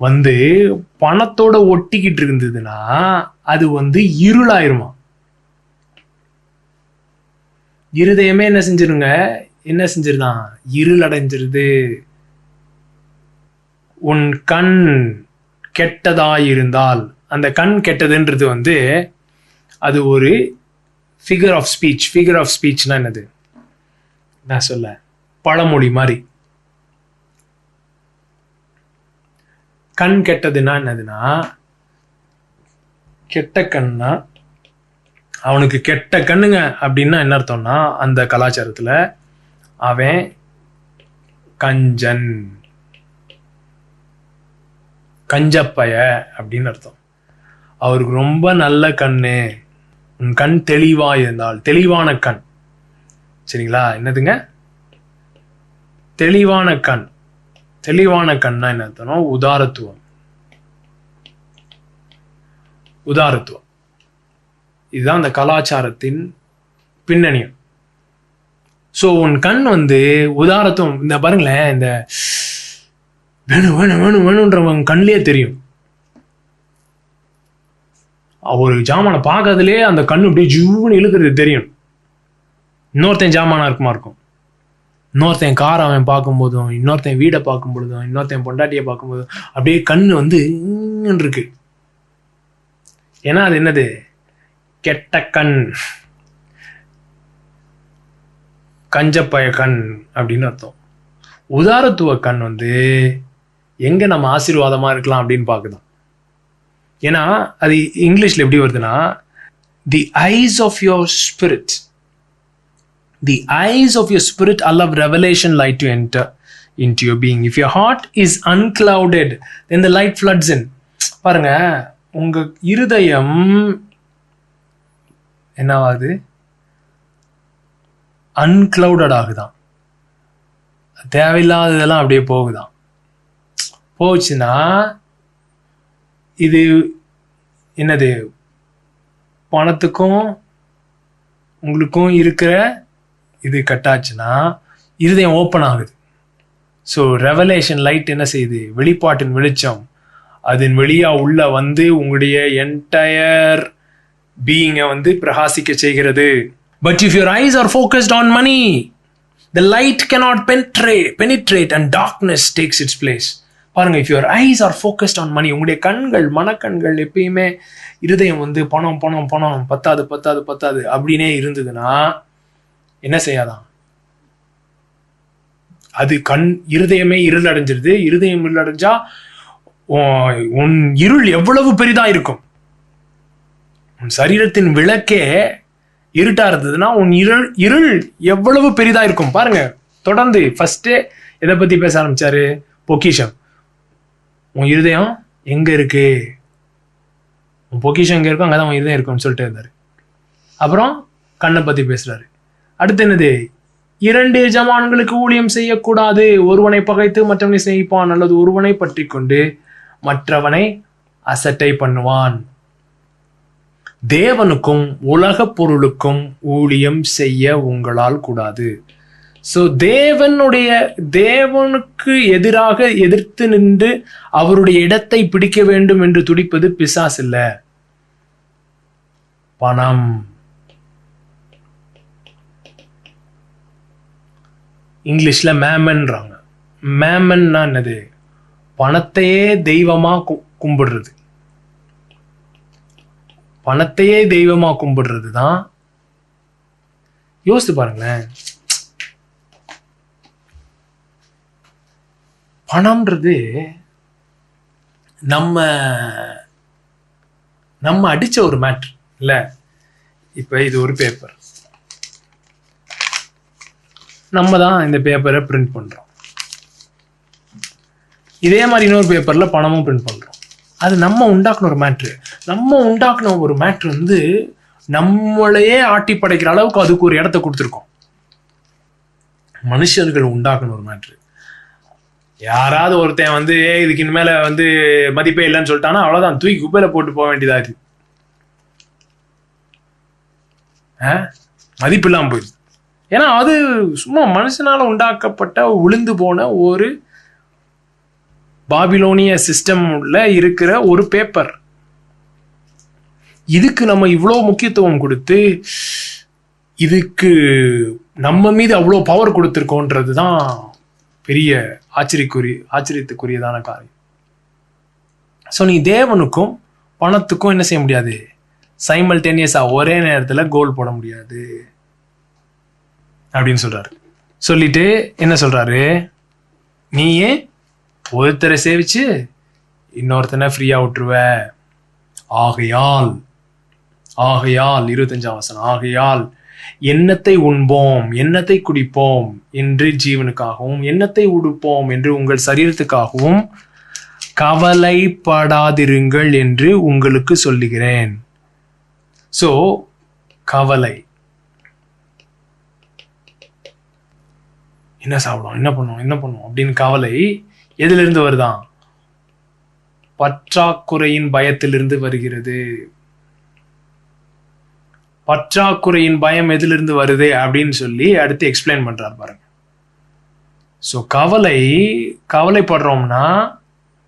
வந்து பணத்தோட ஒட்டிக்கிட்டு இருந்ததுன்னா அது வந்து இருளாயிருமா. இருதயமே என்ன செஞ்சிருதான்? இருள் அடைஞ்சிருது. உன் கண் கெட்டதாயிருந்தால், அந்த கண் கெட்டதுன்றது வந்து அது ஒரு ஃபிகர் ஆஃப் ஸ்பீச்னா என்னது நான் சொல்ல, பழமொழி மாதிரி. கண் கெட்டதுன்னா என்னதுன்னா, கெட்ட கண்ணா, அவனுக்கு கெட்ட கண்ணுங்க அப்படின்னா என்ன அர்த்தம்னா, அந்த கலாச்சாரத்துல அவன் கஞ்சப்பய அப்படின்னு அர்த்தம். அவருக்கு ரொம்ப நல்ல கண்ணு. உன் கண் தெளிவா இருந்தால், தெளிவான கண். சரிங்களா? என்னதுங்க தெளிவான கண்? தெளிவான கண்ணா என்ன அர்த்தம்? உதாரத்துவம். இதுதான் அந்த கலாச்சாரத்தின் பின்னணியம். ஸோ உன் கண் வந்து உதாரத்துவம். இந்த பாருங்களேன், இந்த வேணுன்றவங்க கண்ணிலே தெரியும். ஒரு ஜாமானை பார்க்கறதுலேயே அந்த கண்ணு அப்படியே ஜூன்னு இழுக்கிறது தெரியும். இன்னொருத்தன் ஜாமானா இருக்கும், இன்னொருத்தன் கார் அவன் பார்க்கும்போதும், இன்னொருத்தன் வீடை பார்க்கும் பொழுதும், இன்னொருத்தன் பொண்டாட்டியை பார்க்கும்போதும் அப்படியே கண்ணு வந்து இருக்கு. ஏன்னா அது என்னது? கெட்ட கண், கஞ்சப்பய கண் அப்படின்னு அர்த்தம். உதாரத்துவ கண் வந்து எங்க நம்ம ஆசீர்வாதமா இருக்கலாம் அப்படின்னு பார்க்குதான். ஏன்னா அது இங்கிலீஷ்ல எப்படி வருதுன்னா, the eyes of your spirit, the eyes of your spirit allow revelation light to enter into your being. If your heart is unclouded, then the light floods in. பாருங்க, உங்க இருதயம் என்னவாகுது? அன்கிளவுடட் ஆகுதான். தேவையில்லாததெல்லாம் அப்படியே போச்சுன்னா இது என்னது? பணத்துக்கும் உங்களுக்கும் இருக்கிற இது கட்டாச்சுன்னா இருதயம் ஓப்பன் ஆகுது. ஸோ ரெவலேஷன் லைட் என்ன செய்யுது? வெளிப்பாட்டின் வெளிச்சம் அதன் வெளியா உள்ள வந்து உங்களுடைய என்டையர் பீயிங்கை வந்து பிரகாசிக்க செய்கிறது. But if your eyes are focused on money, the light cannot penetrate and darkness takes its place. பாருங்க, if your eyes are focused on money, உங்களுடைய கண்கள், மனக்கண்கள் எப்பயுமே இருதயம் வந்து பணம் பணம் பணம், பத்தாது பத்தாது பத்தாது அப்படின்னே இருந்ததுன்னா என்ன செய்யாதான்? அது இருதயமே இருள் அடைஞ்சிருது. இருதயம் இருள் அடைஞ்சா உன் இருள் எவ்வளவு பெரிதா இருக்கும். உன் சரீரத்தின் விளக்கே இருட்டா இருந்ததுன்னா உன் இருள் எவ்வளவு பெரிதா இருக்கும் பாருங்க. தொடர்ந்து ஃபர்ஸ்டே எதை பத்தி பேச ஆரம்பிச்சாரு? பொக்கிஷம். உன் இருதயம் எங்க இருக்கு, உன் பொக்கிஷம் எங்க இருக்கும், அங்கதான் உன் இருதயம் இருக்கும்னு சொல்லிட்டு இருந்தாரு. அப்புறம் கண்ணை பத்தி பேசுறாரு. அடுத்து என்னது? 2 எஜமான்களுக்கு ஊழியம் செய்யக்கூடாது. ஒருவனை பகைத்து மற்றவனை சிநேகிப்பான், அல்லது ஒருவனை பற்றி கொண்டு மற்றவனை அசட்டை பண்ணுவான். தேவனுக்கும் உலக பொருளுக்கும் ஊழியம் செய்ய உங்களால் கூடாது. ஸோ தேவனுக்கு எதிராக எதிர்த்து நின்று அவருடைய இடத்தை பிடிக்க வேண்டும் என்று துடிப்பது பிசாசு இல்ல, பணம். இங்கிலீஷ்ல மேமன்றாங்க. மேமன்னா என்னது? பணத்தையே தெய்வமா கும்பிடுறது. பணத்தையே தெய்வமா கும்பிடுறது தான். யோசித்து பாருங்களேன். பணம்ன்றது நம்ம அடிச்ச ஒரு மேட்ரு இல்ல. இப்ப இது ஒரு பேப்பர், நம்ம தான் இந்த பேப்பரை பிரிண்ட் பண்றோம். இதே மாதிரி இன்னொரு பேப்பர்ல பணமும் பிரிண்ட் பண்றோம். அது நம்ம உண்டாக்குன ஒரு மேட்ரு. நம்ம உண்டாக்குன ஒரு மேட்ரு வந்து நம்மளையே ஆட்டி படைக்கிற அளவுக்கு அதுக்கு ஒரு இடத்த கொடுத்துருக்கோம். மனுஷர்கள் உண்டாக்குன ஒரு மேட்ரு. யாராவது ஒருத்தன் வந்து இதுக்கு இனிமேல வந்து மதிப்பே இல்லைன்னு சொல்லிட்டானா அவ்வளவுதான், தூக்கி குப்பையில போட்டு போக வேண்டியதா இருக்கு. மதிப்பு இல்லாம போயிடுது. ஏன்னா அது சும்மா மனுஷனால உண்டாக்கப்பட்ட உளுந்து போன ஒரு பாபிலோனிய சிஸ்டம்ல இருக்கிற ஒரு பேப்பர். இதுக்கு நம்ம இவ்வளவு முக்கியத்துவம் கொடுத்து இதுக்கு நம்ம மீது அவ்வளவு பவர் கொடுத்துருக்கோன்றதுதான் பெரிய ஆச்சரியத்துக்குரியதான காரியம். ஸோ நீ தேவனுக்கும் பணத்துக்கும் என்ன செய்ய முடியாது? சைமல்டேனியஸா ஒரே நேரத்துல கோல் போட முடியாது அப்படின்னு சொல்றாரு. சொல்லிட்டு என்ன சொல்றாரு? நீயே ஒருத்தரை சேவிச்சு இன்னொருத்தனை ஃப்ரீயா விட்டுருவ. ஆகையால் 25ஆம் வசனம், ஆகையால் எண்ணத்தை உண்போம், எண்ணத்தை குடிப்போம் என்று ஜீவனுக்காகவும், எண்ணத்தை உடுப்போம் என்று உங்கள் சரீரத்துக்காகவும் கவலைப்படாதிருங்கள் என்று உங்களுக்கு சொல்லுகிறேன். சோ கவலை, என்ன சாப்பிடும், என்ன பண்ணும் அப்படின்னு கவலை எதுல இருந்து வருதான்? பற்றாக்குறையின் பயத்திலிருந்து வருகிறது. பற்றாக்குறையின் பயம் எதிலிருந்து வருது அப்படின்னு சொல்லி அடுத்து எக்ஸ்பிளைன் பண்றாரு பாருங்க. ஸோ கவலைப்படுறோம்னா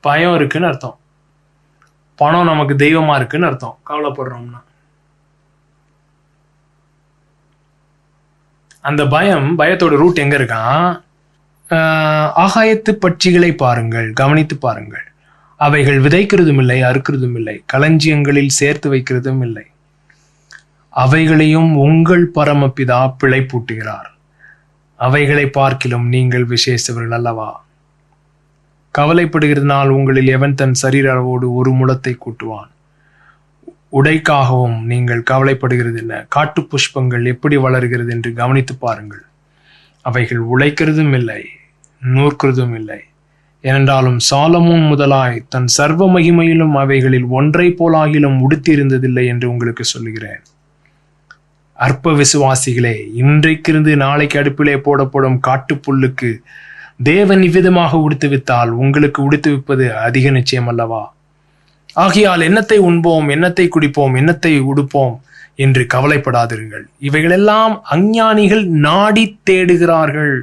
பயம் இருக்குன்னு அர்த்தம். பணம் நமக்கு தெய்வமா இருக்குன்னு அர்த்தம். கவலைப்படுறோம்னா அந்த பயத்தோட ரூட் எங்க இருக்கான்? ஆகாயத்து பட்சிகளை பாருங்கள், கவனித்து பாருங்கள். அவைகள் விதைக்கிறதும் இல்லை, அறுக்கிறதும் இல்லை, களஞ்சியங்களில் சேர்த்து வைக்கிறதும் இல்லை. அவைகளையும் உங்கள் பரமபிதா பிழைப்பூட்டுகிறார். அவைகளை பார்க்கிலும் நீங்கள் விசேஷவர்கள் அல்லவா? கவலைப்படுகிறதுனால் உங்களில் எவன் தன் சரீர அளவோடு ஒரு முழத்தை கூட்டுவான்? உடைக்காகவும் நீங்கள் கவலைப்படுகிறது என்ன? காட்டு புஷ்பங்கள் எப்படி வளர்கிறது என்று கவனித்து பாருங்கள். அவைகள் உழைக்கிறதும் இல்லை, நூற்கிறதும் இல்லை. ஏனென்றாலும் சாலமோன் முதலாய் தன் சர்வ மகிமையிலும் அவைகளில் ஒன்றை போலாகிலும் உடுத்தியிருந்ததில்லை என்று உங்களுக்கு சொல்லுகிறேன். அற்ப விசுவாசிகளே, இன்றைக்கிருந்து நாளைக்கு அடுப்பிலே போடப்படும் காட்டுப்புல்லுக்கு தேவன் இவ்விதமாக உடுத்துவித்தால் உங்களுக்கு உடுத்துவிப்பது அதிக நிச்சயம் அல்லவா? ஆகையால் எண்ணத்தை உண்போம், எண்ணத்தை குடிப்போம், எண்ணத்தை உடுப்போம் என்று கவலைப்படாதிருங்கள். இவைகளெல்லாம் அஞ்ஞானிகள் நாடி தேடுகிறார்கள்.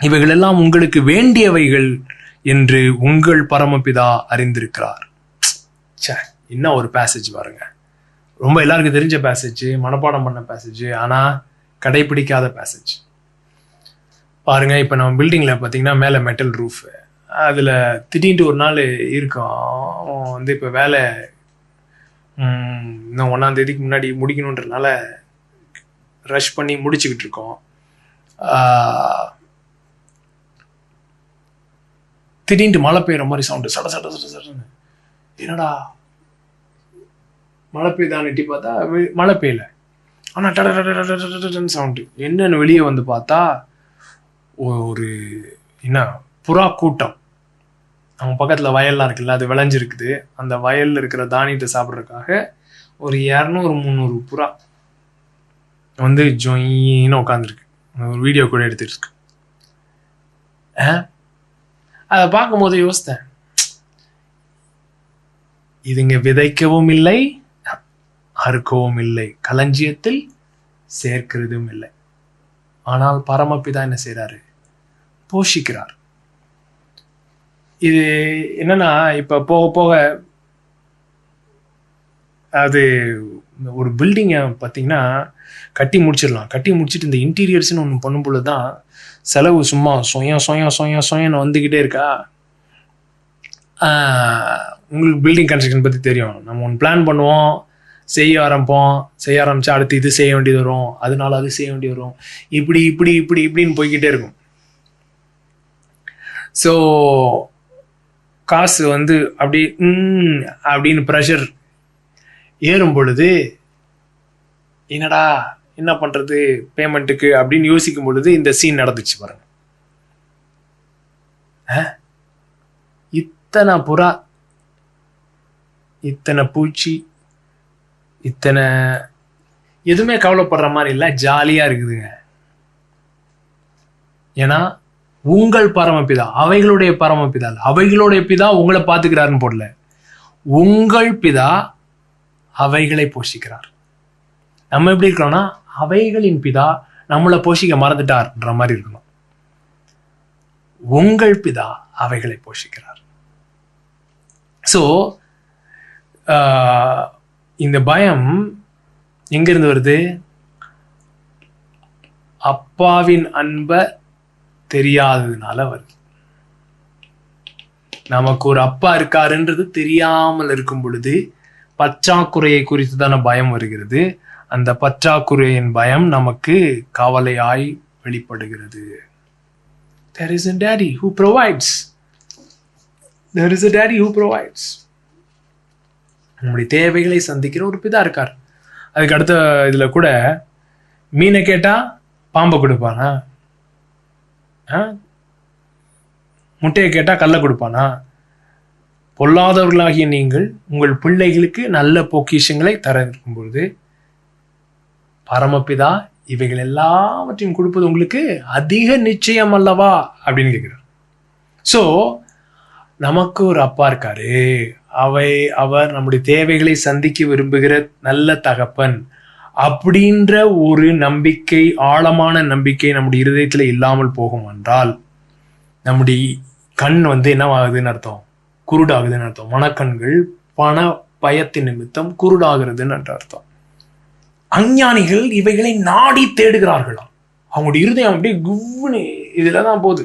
இவைகளெல்லாம் உங்களுக்கு வேண்டியவைகள் என்று உங்கள் பரமபிதா அறிந்திருக்கிறார். என்ன ஒரு பேசேஜ் பாருங்க. ரொம்ப எல்லாருக்கும் தெரிஞ்ச பேசேஜ், மனப்பாடம் பண்ண பேசேஜ், ஆனா கடைபிடிக்காத பேசேஜ் பாருங்க. இப்ப நம்ம பில்டிங்ல பாத்தீங்கன்னா மேல மெட்டல் ரூஃப், அதுல திடீர்னு ஒரு நாள் இருக்கும் வந்து இப்ப வேலை இன்னும் 1ஆம் தேதிக்கு முன்னாடி முடிக்கணுன்றதுனால ரஷ் பண்ணி முடிச்சுக்கிட்டு இருக்கோம். திடீர்னு மழை பெய்யுற மாதிரி சவுண்டு, சட சட சட சடன்னு. என்னடா மழை பெய்தான் எட்டி பார்த்தா மழை பெய்யல, ஆனால் டட டன்னு சவுண்டு. என்னன்னு வெளியே வந்து பார்த்தா ஒரு என்ன புறா கூட்டம். அவங்க பக்கத்தில் வயல்லாம் இருக்குல்ல, அது விளைஞ்சிருக்குது. அந்த வயலில் இருக்கிற தானியத்தை சாப்பிட்றதுக்காக ஒரு 200-300 புறா வந்து ஜொயின்னு உட்காந்துருக்கு. ஒரு வீடியோ கூட எடுத்துருக்கு. அதை பார்க்கும்போது யோசித்தேன், இதுங்க விதைக்கவும் இல்லை, அறுக்கவும் இல்லை, களஞ்சியத்தில் சேர்க்கிறதும் இல்லை. ஆனால் பரமபிதா என்ன செய்றாரு? போஷிக்கிறார். இது என்னன்னா, இப்ப போக போக அது ஒரு பில்டிங்கை பார்த்தீங்கன்னா கட்டி முடிச்சிடலாம். கட்டி முடிச்சுட்டு இந்த இன்டீரியர்ஸ்னு ஒன்று பண்ணும் பொழுது தான் செலவு சும்மா சொயன்னு வந்துக்கிட்டே இருக்கா. உங்களுக்கு பில்டிங் கன்ஸ்ட்ரக்ஷன் பற்றி தெரியும். நம்ம ஒன்று பிளான் பண்ணுவோம், செய்ய ஆரம்பிச்சா அடுத்து இது செய்ய வேண்டியது வரும், அதனால அது செய்ய வேண்டியது வரும், இப்படின்னு போய்கிட்டே இருக்கும். ஸோ காசு வந்து அப்படி அப்படின்னு ப்ரெஷர் ஏறும் பொழுது என்னடா என்ன பண்றது பேமெண்ட்டுக்கு அப்படின்னு யோசிக்கும் பொழுது இந்த சீன் நடந்துச்சு பாருங்க. இத்தனை புறா, இத்தனை பூச்சி, இத்தனை எதுவுமே கவலைப்படுற மாதிரி இல்லை, ஜாலியா இருக்குதுங்க. ஏன்னா உங்கள் பரமபிதா, அவைகளுடைய பரமபிதா, அவைகளுடைய பிதா உங்களை பார்த்துக்கிறாருன்னு போடல, உங்கள் பிதா அவைகளை போஷிக்கிறார். நம்ம எப்படி இருக்கணும்னா, அவைகளின் பிதா நம்மளை போஷிக்க மறந்துட்டார்ன்ற மாதிரி இருக்கணும். உங்கள் பிதா அவைகளை போஷிக்கிறார். ஸோ இந்த பயம் எங்கிருந்து வருது? அப்பாவின் அன்பை தெரியாததுனால வருது. நமக்கு ஒரு அப்பா இருக்காருன்றது தெரியாமல் இருக்கும் பொழுது பற்றாக்குறையை குறித்து தானே பயம் வருகிறது. அந்த பற்றாக்குறையின் பயம் நமக்கு கவலையாய் வெளிப்படுகிறது. There is a daddy who provides. There is a daddy who provides. நம்முடைய தேவைகளை சந்திக்கிற ஒரு பிதா இருக்கார். அதுக்கு அடுத்த இதுல கூட மீனை கேட்டா பாம்பை கொடுப்பானா? முட்டையை கேட்டா கல்லை கொடுப்பானா? பொல்லாதவர்களாகிய நீங்கள் உங்கள் பிள்ளைகளுக்கு நல்ல பொக்கிஷங்களை தர இருக்கும் பொழுது பரமபிதா இவைகள் எல்லாவற்றையும் கொடுப்பது உங்களுக்கு அதிக நிச்சயம் அல்லவா அப்படின்னு கேட்கிறார். ஸோ நமக்கு ஒரு அப்பா இருக்காரு, அவர் நம்முடைய தேவைகளை சந்திக்க விரும்புகிற நல்ல தகப்பன் அப்படின்ற ஒரு நம்பிக்கை, ஆழமான நம்பிக்கை நம்முடைய இருதயத்துல இல்லாமல் போகும் என்றால் நம்முடைய கண் வந்து என்ன ஆகுதுன்னு அர்த்தம்? குருடாகுதுன்னு அர்த்தம். மனக்கண்கள் பண பயத்தின் நிமித்தம் குருடாகிறதுன்னு அர்த்தம். அஞ்ஞானிகள் இவைகளை நாடி தேடுகிறார்களாம். அவங்களுடைய இருதயம் அப்படியே குவ்னு இதுலதான் போகுது.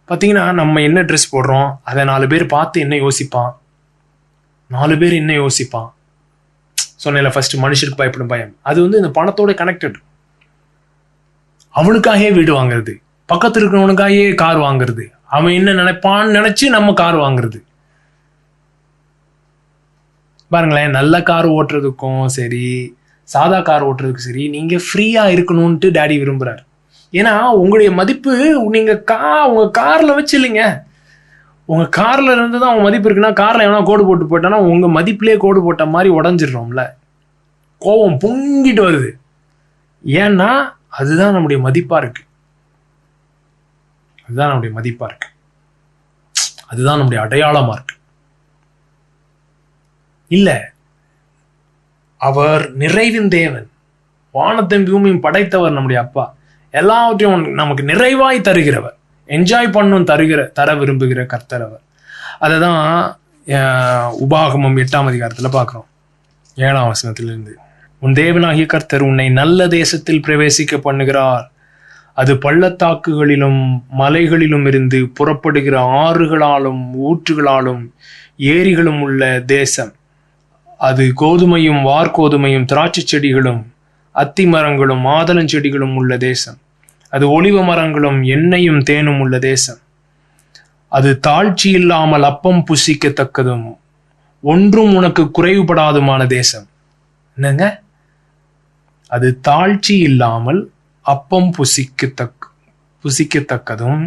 பாத்தீங்கன்னா நம்ம என்ன ட்ரெஸ் போடுறோம் அதை 4 பேர் பார்த்து என்ன யோசிப்பான், 4 பேர் என்ன யோசிப்பான். சொன்னேன்ல ஃபர்ஸ்ட் மனுஷருக்கு பயப்படும் பயம், அது வந்து இந்த பணத்தோட கனெக்டட். அவனுக்காகவே வீடு வாங்குறது, பக்கத்துல இருக்கிறவனுக்காகவே கார் வாங்குறது, அவன் என்ன நினைப்பான்னு நினைச்சு நம்ம கார் வாங்குறது. பாருங்களேன், நல்ல கார் ஓட்டுறதுக்கும் சரி சாதா கார் ஓட்டுறதுக்கும் சரி நீங்க ஃப்ரீயா இருக்கணும்ட்டு டேடி விரும்புறாரு. ஏன்னா உங்களுடைய மதிப்பு நீங்க உங்க கார்ல வச்சு இல்லைங்க, உங்க கார்ல இருந்து தான் உங்க மதிப்பு இருக்குன்னா கார்ல எவனா கோடு போட்டு போட்டானா உங்க மதிப்புலயே கோடு போட்ட மாதிரி உடஞ்சிடுறோம்ல. கோபம் பொங்கிட்டு வருது. ஏன்னா அதுதான் நம்முடைய மதிப்பா இருக்கு, அதுதான் நம்முடைய மதிப்பா இருக்கு, அதுதான் நம்முடைய அடையாளமா இருக்கு. இல்ல, அவர் நிறைவின் தேவன், வானத்தையும் பூமியும் படைத்தவர் நம்முடைய அப்பா, எல்லாவற்றையும் நமக்கு நிறைவாய் தருகிறவர், என்ஜாய் பண்ணும் தர விரும்புகிற கர்த்தர் அவர். அததான் உபாகமம் 8ஆம் அதிகாரத்துல பார்க்கிறோம் 7ஆம் வசனத்திலிருந்து. உன் தேவனாகிய கர்த்தர் உன்னை நல்ல தேசத்தில் பிரவேசிக்க பண்ணுகிறார். அது பள்ளத்தாக்குகளிலும் மலைகளிலும் இருந்து புறப்படுகிற ஆறுகளாலும் ஊற்றுகளாலும் ஏரிகளும் உள்ள தேசம். அது கோதுமையும் வார்கோதுமையும் திராட்சை செடிகளும் அத்தி மரங்களும் மாதளஞ்செடிகளும் உள்ள தேசம். அது ஒலிவ மரங்களும் எண்ணெயும் தேனும் உள்ள தேசம். அது தாழ்ச்சி இல்லாமல் அப்பம் புசிக்கத்தக்கதும் ஒன்றும் உனக்கு குறைவுபடாதுமான தேசம். என்னங்க? அது தாழ்ச்சி இல்லாமல் அப்பம் புசிக்கத்தக்கதும்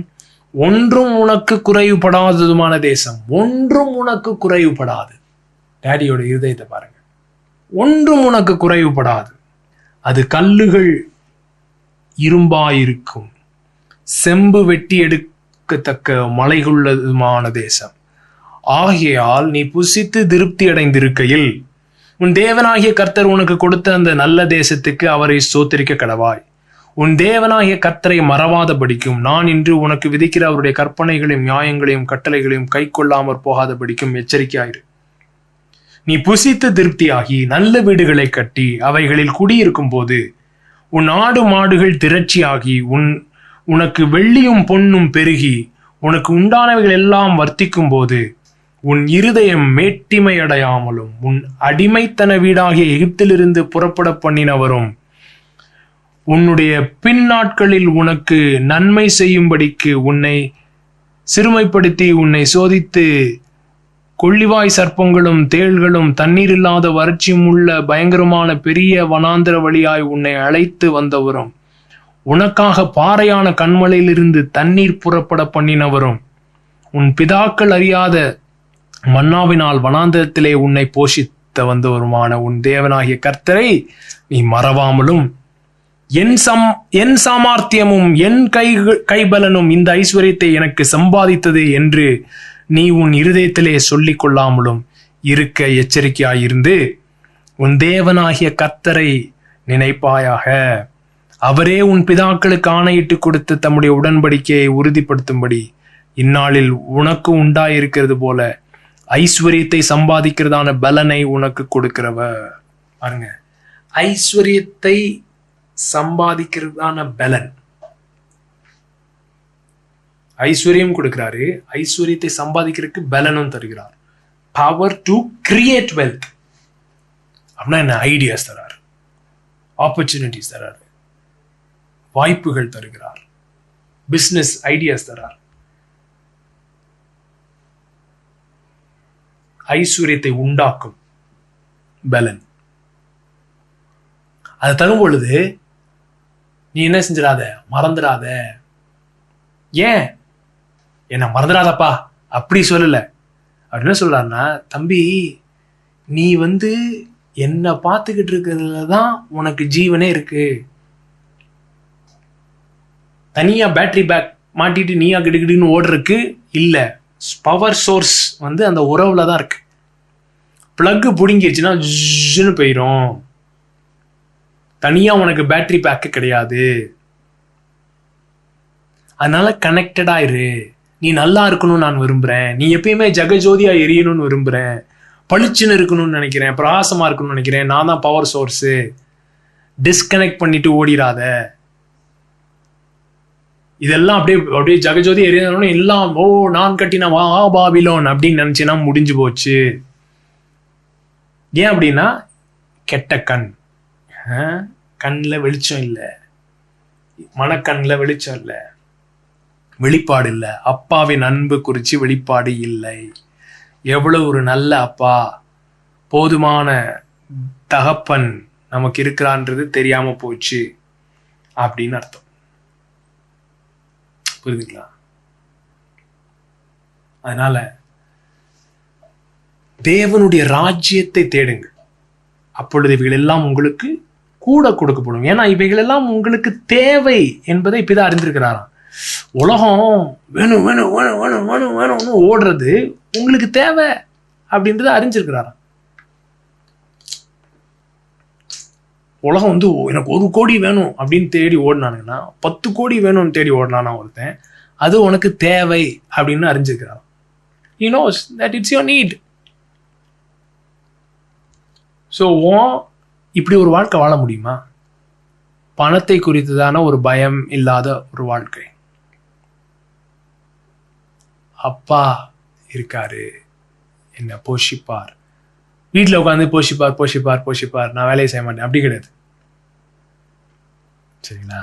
ஒன்றும் உனக்கு குறைவுபடாததுமான தேசம். ஒன்றும் உனக்கு குறைவுபடாது. டேடியோட இருதயத்தை பாருங்க. ஒன்றும் உனக்கு குறைவுபடாது. அது கல்லுகள் இரும்பாயிருக்கும், செம்பு வெட்டி எடுக்கத்தக்க மலைகுள்ளதுமான தேசம். ஆகையால் நீ புசித்து திருப்தி அடைந்திருக்கையில் உன் தேவனாகிய கர்த்தர் உனக்கு கொடுத்த அந்த நல்ல தேசத்துக்கு அவரை ஸ்தோத்திரிக்க கடவாய். உன் தேவனாகிய கர்த்தரை மறவாதபடிக்கும் நான் இன்று உனக்கு விதிக்கிற அவருடைய கற்பனைகளையும் நியாயங்களையும் கட்டளைகளையும் கை கொள்ளாமற் போகாதபடிக்கும் எச்சரிக்கையாயிரு. நீ புசித்து திருப்தியாகி நல்ல வீடுகளை கட்டி அவைகளில் குடியிருக்கும் போது உன் ஆடு மாடுகள் திரட்சியாகி உனக்கு வெள்ளியும் பொன்னும் பெருகி உனக்கு உண்டானவைகள் எல்லாம் வர்த்திக்கும் போது உன் இருதயம் மேட்டிமை அடையாமலும் உன் அடிமைத்தன வீடாகிய எகிப்திலிருந்து புறப்பட பண்ணினவரும் உன்னுடைய பின்னாட்களில் உனக்கு நன்மை செய்யும்படிக்கு உன்னை சிறுமைப்படுத்தி உன்னை சோதித்து கொள்ளிவாய் சர்ப்பங்களும் தேள்களும் தண்ணீர் இல்லாத வறட்சியும் உள்ள பயங்கரமான பெரிய வனாந்திர வழியாய் உன்னை அழைத்து வந்தவரும் உனக்காக பாறையான கண்மலையிலிருந்து தண்ணீர் புறப்பட பண்ணினவரும் உன் பிதாக்கள் அறியாத மன்னாவினால் வனாந்திரத்திலே உன்னை போஷித்த வந்தவருமான உன் தேவனாகிய கர்த்தரை நீ மறவாமலும் என் சாமர்த்தியமும் என் கைபலனும் இந்த ஐஸ்வர்யத்தை எனக்கு சம்பாதித்தது என்று நீ உன் இருதயத்திலே சொல்லிக் கொள்ளாமலும் இருக்க எச்சரிக்கையாயிருந்து உன் தேவனாகிய கர்த்தரை நினைப்பாயாக. அவரே உன் பிதாக்களுக்கு ஆணையிட்டு கொடுத்து தம்முடைய உடன்படிக்கையை உறுதிப்படுத்தும்படி இந்நாளில் உனக்கு உண்டாயிருக்கிறது போல ஐஸ்வர்யத்தை சம்பாதிக்கிறதான பலனை உனக்கு கொடுக்கிறவர். பாருங்க, ஐஸ்வர்யத்தை சம்பாதிக்கிறதான பலன். ஐஸ்வர்யம் கொடுக்கிறாரு, ஐஸ்வர்யத்தை சம்பாதிக்கிறதுக்கு பலனும் தருகிறார். பவர் டு கிரியேட் வெல்த் அப்படின்னா என்ன? ஐடியாஸ் தராரு, ஆப்பர்ச்சுனிட்டிஸ் தராரு, வாய்ப்புகள் தருகிறார், பிசினஸ் ஐடியாஸ் தரார். ஐஸ்வர்யத்தை உண்டாக்கும் பலன். அது தரும் பொழுது நீ என்ன செஞ்சிடாத, மறந்துடாத. ஏன் என்ன மறந்துடாதப்பா அப்படி சொல்லல. அப்படின்னு சொல்றாருன்னா, தம்பி நீ என்ன பார்த்துக்கிட்டு இருக்கிறதுல தான் உனக்கு ஜீவனே இருக்கு. தனியா பேட்டரி பேக் மாட்டிட்டு நீயா கிடுகிடுன்னு ஓடுறதுக்கு இல்ல. பவர் சோர்ஸ் அந்த உறவுல தான் இருக்கு. பிளக் புடுங்கிடுச்சுன்னா ஜுன்னு போயிடும். தனியா உனக்கு பேட்டரி பேக்கு கிடையாது. அதனால கனெக்டடா இரு. நீ நல்லா இருக்கணும்னு நான் விரும்புறேன். நீ எப்பயுமே ஜெகஜோதியா எரியணும்னு விரும்புறேன். பளிச்சுன்னு இருக்கணும்னு நினைக்கிறேன், பிரகாசமா இருக்கணும்னு நினைக்கிறேன். நான் தான் பவர் சோர்ஸு. டிஸ்கனெக்ட் பண்ணிட்டு ஓடிடாத. இதெல்லாம் அப்படியே ஜெகஜோதி எரியணும் எல்லாம். ஓ நான் கட்டின பாபிலோன் அப்படின்னு நினைச்சேன்னா முடிஞ்சு போச்சு. ஏன் அப்படின்னா, கெட்ட கண், கண்ணில் வெளிச்சம் இல்லை, மனக்கண்ணில் வெளிச்சம் இல்லை, வெளிப்பாடு இல்லை. அப்பாவின் அன்பு குறித்து வெளிப்பாடு இல்லை. எவ்வளவு ஒரு நல்ல அப்பா, போதுமான தகப்பன் நமக்கு இருக்கிறான்றது தெரியாம போச்சு அப்படின்னு அர்த்தம். புரியுதுங்களா? அதனால தேவனுடைய ராஜ்யத்தை தேடுங்கள், அப்பொழுது இவைகள் எல்லாம் உங்களுக்கு கூட கொடுக்கப்படும். ஏன்னா இவைகள் எல்லாம் உங்களுக்கு தேவை என்பதை இப்பதான் அறிந்திருக்கிறாராம். உலகம் வேணும் வேணும் வேணும் வேணும் வேணும் வேணும்னு ஓடுறது உங்களுக்கு தேவை அப்படின்றத அறிஞ்சிருக்கிறாராம். உலகம் எனக்கு 1 கோடி வேணும் அப்படின்னு தேடி ஓடினானுங்கன்னா 10 கோடி வேணும்னு தேடி ஓடினானா ஒருத்தன், அது உனக்கு தேவை அப்படின்னு அறிஞ்சிருக்கிறான். He knows that it's your need. So இப்படி ஒரு வாழ்க்கை வாழ முடியுமா? பணத்தை குறித்ததான ஒரு பயம் இல்லாத ஒரு வாழ்க்கை. அப்பா இருக்காரு, என்ன போஷிப்பார். வீட்டில் உட்காந்து போஷிப்பார் போஷிப்பார் போஷிப்பார், நான் வேலையை செய்ய மாட்டேன் அப்படி கிடையாது. சரிங்களா?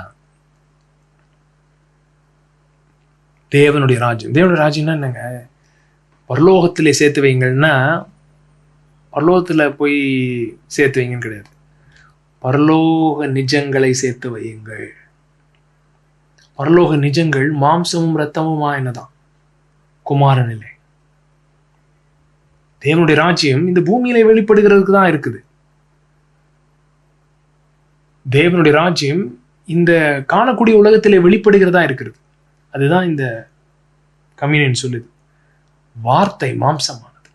தேவனுடைய ராஜ்யம்னா என்னங்க? பரலோகத்திலே சேர்த்து வைங்கள்னா பரலோகத்தில் போய் சேர்த்து வைங்கன்னு கிடையாது. பரலோக நிஜங்களை சேர்த்து வையுங்கள். பரலோக நிஜங்கள் மாம்சமும் இரத்தமுமா என்னதான்? குமாரனிலே. தேவனுடைய ராஜ்யம் இந்த பூமியில வெளிப்படுகிறதுக்கு தான் இருக்குது. தேவனுடைய ராஜ்யம் இந்த காணக்கூடிய உலகத்திலே வெளிப்படுகிறதா இருக்கிறது. அதுதான் இந்த கம்யூனியன் சொல்லுது. வார்த்தை மாம்சமானது.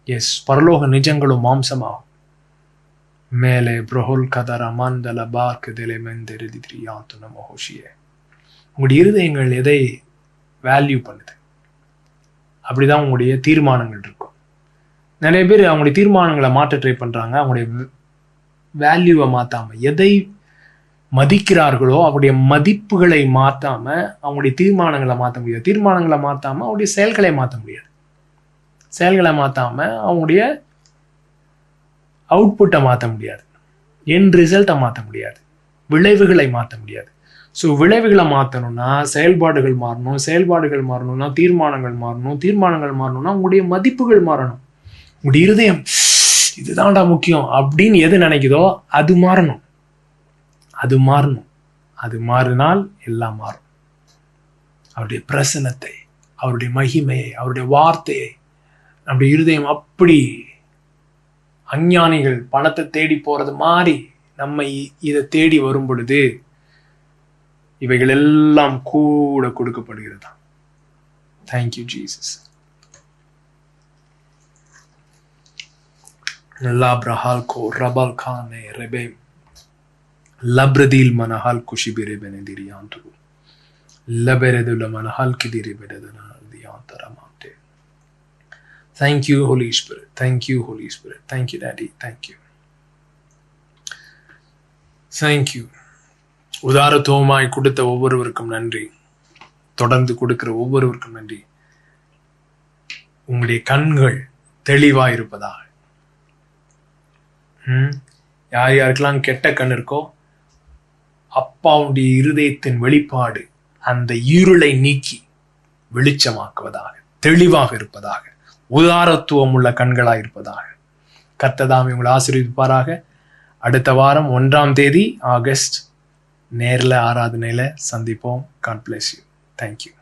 எஸ், பரலோக நிஜங்களும் மாம்சமாகும். மேலே பிரஹோல் கதர மந்தல பார்க்குதலை மெந்தெருதியாத்துன மகோஷிய. உங்களுடைய இருதயங்கள் எதை வேல்யூ பண்ணுது, அப்படிதான் உங்களுடைய தீர்மானங்கள் இருக்கும். நிறைய பேர் அவங்களுடைய தீர்மானங்களை மாற்ற ட்ரை பண்றாங்க. அவங்களுடைய வேல்யூவை மாத்தாம, எதை மதிக்கிறார்களோ அவருடைய மதிப்புகளை மாத்தாம அவங்களுடைய தீர்மானங்களை மாற்ற முடியாது. தீர்மானங்களை மாத்தாம அவருடைய செயல்களை மாற்ற முடியாது. செயல்களை மாத்தாம அவங்களுடைய அவுட்புட்டை மாற்ற முடியாது. என் ரிசல்ட்டை மாற்ற முடியாது. விளைவுகளை மாற்ற முடியாது. ஸோ விளைவுகளை மாற்றணும்னா செயல்பாடுகள் மாறணும். செயல்பாடுகள் மாறணும்னா தீர்மானங்கள் மாறணும். தீர்மானங்கள் மாறணும்னா உங்களுடைய மதிப்புகள் மாறணும். உங்களுடைய இருதயம் இதுதான்டா முக்கியம் அப்படின்னு எது நினைக்குதோ அது மாறணும். அது மாறணும். அது மாறினால் எல்லாம் மாறும். அவருடைய பிரசன்னத்தை, அவருடைய மகிமையை, அவருடைய வார்த்தையை நம்முடைய இருதயம் அப்படி அஞ்ஞானிகள் பணத்தை தேடி போறது மாதிரி நம்ம இதை தேடி வரும் பொழுது இவைகள் எல்லாம் கூட கொடுக்கப்படுகிறதா. Thank you Jesus. லாப்ரஹால் கோ ரபல் கானே ரெபே லப்ரதில் மனஹால் குஷிபிரே பெனதிரியாந்து லபெரதுல மனஹால் கிதிரி பெரதனா தியாந்தரமாட்டே. Thank you, Holy Spirit. Thank you, Holy Spirit. Thank you, Daddy. Thank you. Thank you. உதாரத்துவமாய் கொடுத்த ஒவ்வொருவருக்கும் நன்றி. தொடர்ந்து கொடுக்கிற ஒவ்வொருவருக்கும் நன்றி. உங்களுடைய கண்கள் தெளிவாய் இருப்பதாக. யார் யாருக்கெல்லாம் கெட்ட கண் இருக்கோ அப்பாவுடைய இருதயத்தின் வெளிப்பாடு அந்த இருளை நீக்கி வெளிச்சமாக்குவதாக, தெளிவாக இருப்பதாக, உதாரத்துவம் உள்ள கண்களாய் இருப்பதாக. கர்த்தர் உங்களை ஆசீர்வதிப்பாராக. அடுத்த வாரம் 1ஆம் தேதி ஆகஸ்ட் நேர்ல ஆராதனையில சந்திப்போம். God bless you. Thank you.